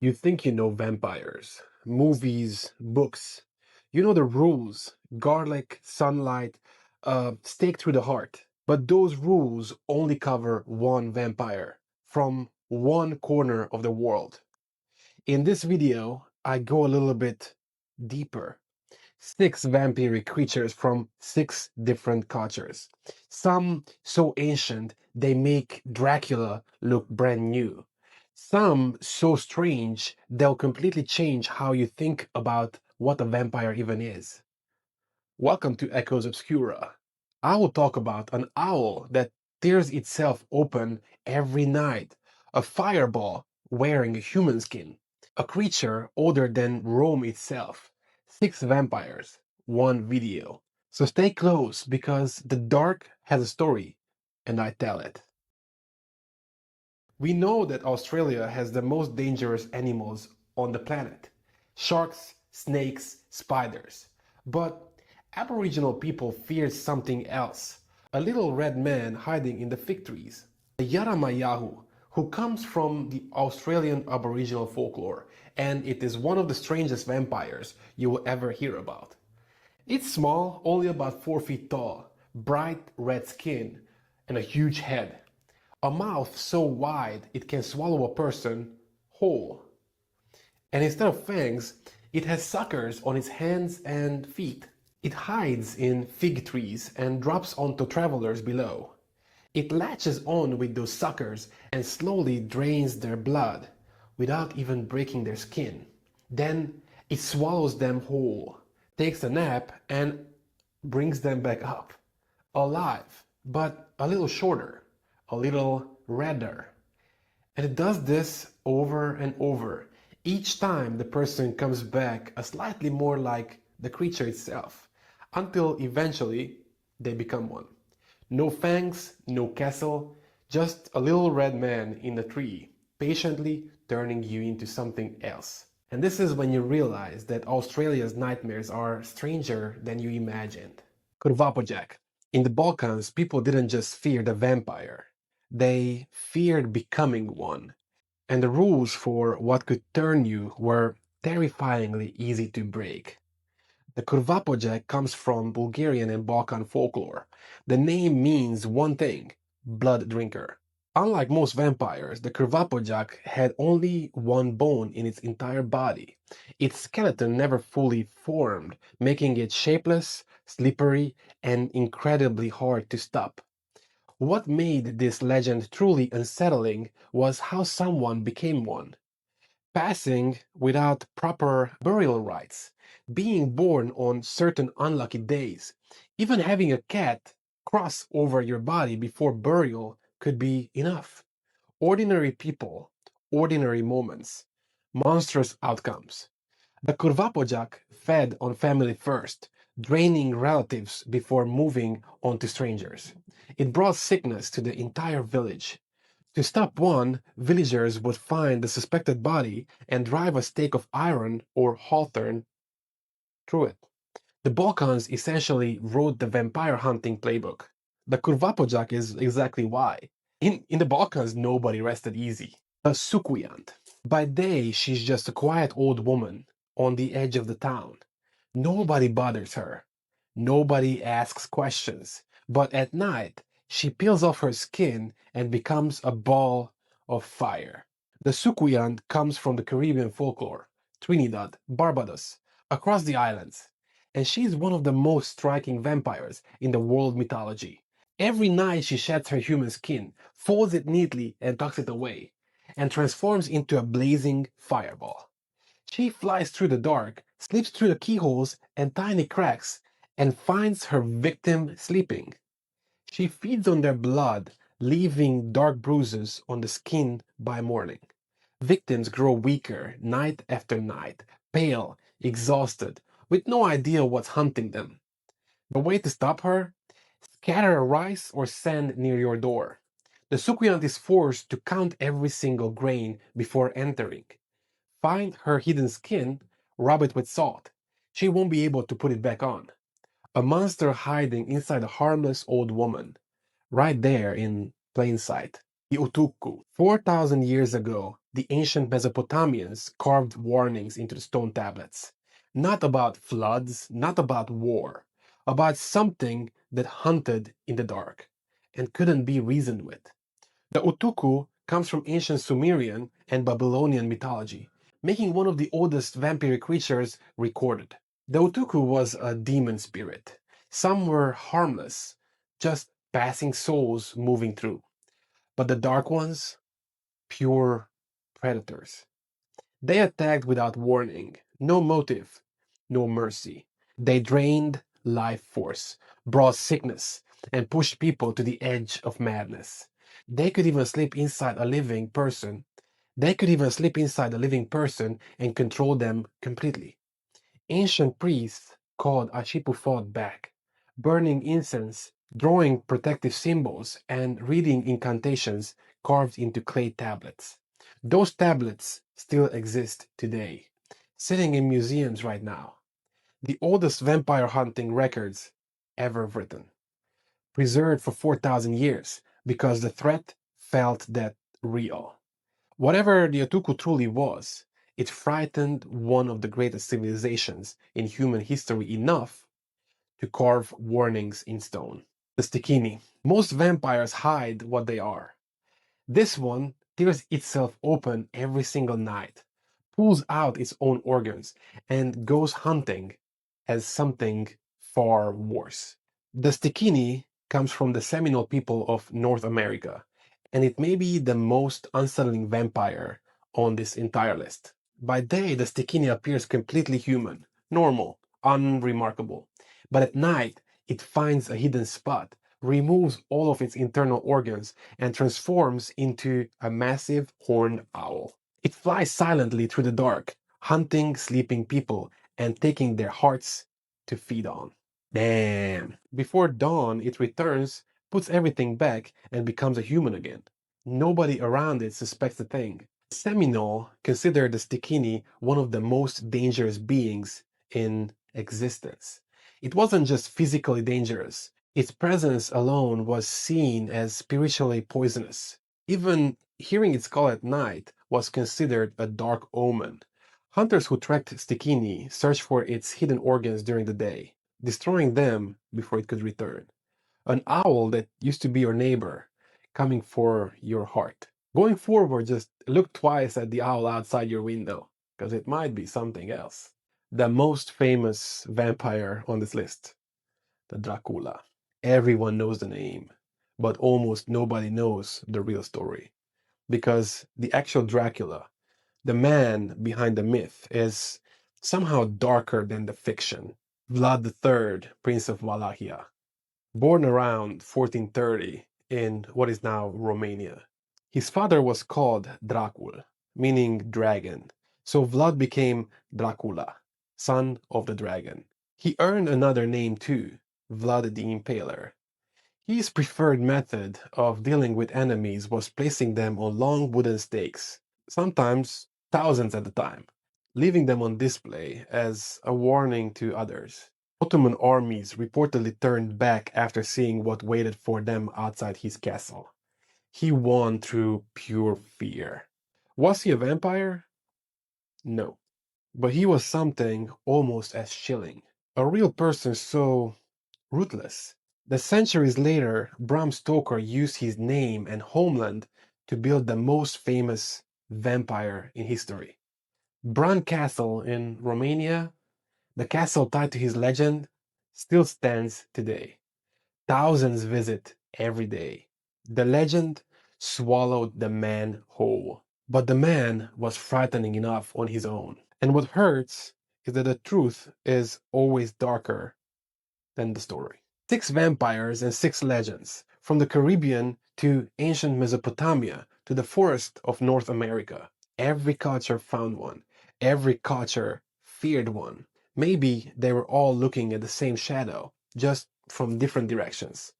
You think you know vampires, movies, books. You know the rules, garlic, sunlight, stake through the heart. But those rules only cover one vampire from one corner of the world. In this video, I go a little bit deeper. Six vampiric creatures from six different cultures. Some so ancient they make Dracula look brand new. Some so strange they'll completely change how you think about what a vampire even is. Welcome to Echoes Obscura. I will talk about an owl that tears itself open every night, a fireball wearing a human skin, a creature older than Rome itself, six vampires, one video. So stay close because the dark has a story, and I tell it. We know that Australia has the most dangerous animals on the planet: sharks, snakes, spiders. But Aboriginal people feared something else: a little red man hiding in the fig trees. The Yaramayahu, who comes from the Australian Aboriginal folklore, and it is one of the strangest vampires you will ever hear about. It's small, only about 4 feet tall, bright red skin, and a huge head. A mouth so wide it can swallow a person whole. And instead of fangs, it has suckers on its hands and feet. It hides in fig trees and drops onto travelers below. It latches on with those suckers and slowly drains their blood without even breaking their skin. Then it swallows them whole, takes a nap, and brings them back up, alive, but a little shorter, a little redder. And it does this over and over. Each time the person comes back a slightly more like the creature itself, until eventually they become one. No fangs, no castle, just a little red man in a tree, patiently turning you into something else. And this is when you realize that Australia's nightmares are stranger than you imagined. Kurvapojak. In the Balkans, people didn't just fear the vampire, they feared becoming one. And the rules for what could turn you were terrifyingly easy to break. The Kurvapojak comes from Bulgarian and Balkan folklore. The name means one thing: blood drinker. Unlike most vampires, the Kurvapojak had only one bone in its entire body. Its skeleton never fully formed, making it shapeless, slippery, and incredibly hard to stop. What made this legend truly unsettling was how someone became one: passing without proper burial rites, being born on certain unlucky days. Even having a cat cross over your body before burial could be enough. Ordinary people, ordinary moments, monstrous outcomes. The Kurvapojak fed on family first, draining relatives before moving on to strangers. It brought sickness to the entire village. To stop one, villagers would find the suspected body and drive a stake of iron or hawthorn through it. The Balkans essentially wrote the vampire hunting playbook. The Kurvapojak is exactly why. In the Balkans, nobody rested easy. A Soucouyant. By day, she's just a quiet old woman on the edge of the town. Nobody bothers her. Nobody asks questions. But at night, she peels off her skin and becomes a ball of fire. The Soucouyant comes from the Caribbean folklore, Trinidad, Barbados, across the islands. And she's one of the most striking vampires in the world mythology. Every night she sheds her human skin, folds it neatly and tucks it away, and transforms into a blazing fireball. She flies through the dark, slips through the keyholes and tiny cracks, and finds her victim sleeping. She feeds on their blood, leaving dark bruises on the skin by morning. Victims grow weaker night after night, pale, exhausted, with no idea what's hunting them. The way to stop her? Scatter rice or sand near your door. The Soucouyant is forced to count every single grain before entering. Find her hidden skin, rub it with salt. She won't be able to put it back on. A monster hiding inside a harmless old woman, right there in plain sight. The Utukku. 4,000 years ago, the ancient Mesopotamians carved warnings into the stone tablets. Not about floods, not about war, about something that hunted in the dark and couldn't be reasoned with. The Utukku comes from ancient Sumerian and Babylonian mythology, making one of the oldest vampiric creatures recorded. The Utukku was a demon spirit. Some were harmless, just passing souls moving through. But the dark ones, pure predators. They attacked without warning, no motive, no mercy. They drained life force, brought sickness, and pushed people to the edge of madness. They could even slip inside a living person. They could even slip inside a living person and control them completely. Ancient priests called Ashipu fought back, burning incense, drawing protective symbols, and reading incantations carved into clay tablets. Those tablets still exist today, sitting in museums right now. The oldest vampire hunting records ever written, preserved for 4,000 years because the threat felt that real. Whatever the Otuku truly was, it frightened one of the greatest civilizations in human history enough to carve warnings in stone. The Stikini. Most vampires hide what they are. This one tears itself open every single night, pulls out its own organs, and goes hunting as something far worse. The Stikini comes from the Seminole people of North America, and it may be the most unsettling vampire on this entire list. By day, the Stikini appears completely human, normal, unremarkable. But at night, it finds a hidden spot, removes all of its internal organs, and transforms into a massive horned owl. It flies silently through the dark, hunting sleeping people and taking their hearts to feed on. Damn. Before dawn, it returns, puts everything back, and becomes a human again. Nobody around it suspects a thing. Seminole considered the Stikini one of the most dangerous beings in existence. It wasn't just physically dangerous, its presence alone was seen as spiritually poisonous. Even hearing its call at night was considered a dark omen. Hunters who tracked Stikini searched for its hidden organs during the day, destroying them before it could return. An owl that used to be your neighbor, coming for your heart. Going forward, just look twice at the owl outside your window, because it might be something else. The most famous vampire on this list, the Dracula. Everyone knows the name, but almost nobody knows the real story. Because the actual Dracula, the man behind the myth, is somehow darker than the fiction. Vlad III, Prince of Wallachia, born around 1430 in what is now Romania. His father was called Dracul, meaning dragon, so Vlad became Dracula, son of the dragon. He earned another name too, Vlad the Impaler. His preferred method of dealing with enemies was placing them on long wooden stakes, sometimes thousands at a time, leaving them on display as a warning to others. Ottoman armies reportedly turned back after seeing what waited for them outside his castle. He won through pure fear. Was he a vampire? No. But he was something almost as chilling. A real person so ruthless. The centuries later, Bram Stoker used his name and homeland to build the most famous vampire in history. Bran Castle in Romania, the castle tied to his legend, still stands today. Thousands visit every day. The legend swallowed the man whole. But the man was frightening enough on his own. And what hurts is that the truth is always darker than the story. 6 vampires and 6 legends, from the Caribbean to ancient Mesopotamia to the forest of North America. Every culture found one. Every culture feared one. Maybe they were all looking at the same shadow, just from different directions.